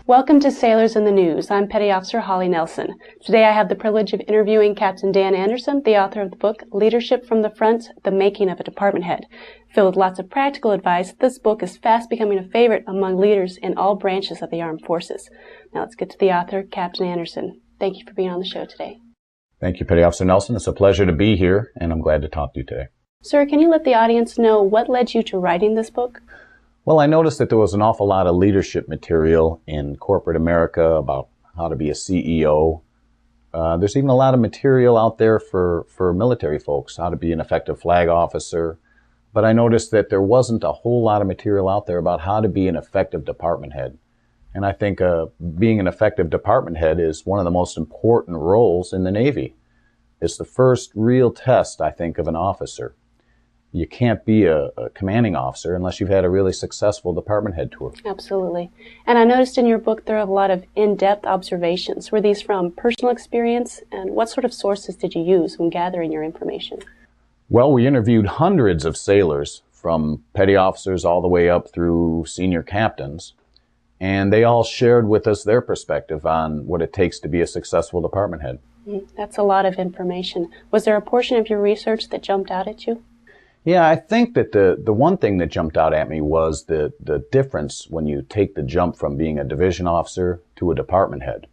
Welcome to Sailors in the News. I'm Petty Officer Holly Nelson. Today I have the privilege of interviewing Captain Dan Anderson, the author of the book Leadership from the Front, The Making of a Department Head. Filled with lots of practical advice, this book is fast becoming a favorite among leaders in all branches of the armed forces. Now let's get to the author, Captain Anderson. Thank you for being on the show today. Thank you, Petty Officer Nelson. It's a pleasure to be here, and I'm glad to talk to you today. Sir, can you let the audience know what led you to writing this book? Well, I noticed that there was an awful lot of leadership material in corporate America about how to be a CEO. There's even a lot of material out there for military folks, how to be an effective flag officer. But I noticed that there wasn't a whole lot of material out there about how to be an effective department head. And I think being an effective department head is one of the most important roles in the Navy. It's the first real test, I think, of an officer. You can't be a commanding officer unless you've had a really successful department head tour. Absolutely. And I noticed in your book there are a lot of in-depth observations. Were these from personal experience? And what sort of sources did you use when gathering your information? Well, we interviewed hundreds of sailors, from petty officers all the way up through senior captains. And they all shared with us their perspective on what it takes to be a successful department head. That's a lot of information. Was there a portion of your research that jumped out at you? Yeah, I think that the one thing that jumped out at me was the difference when you take the jump from being a division officer to a department head.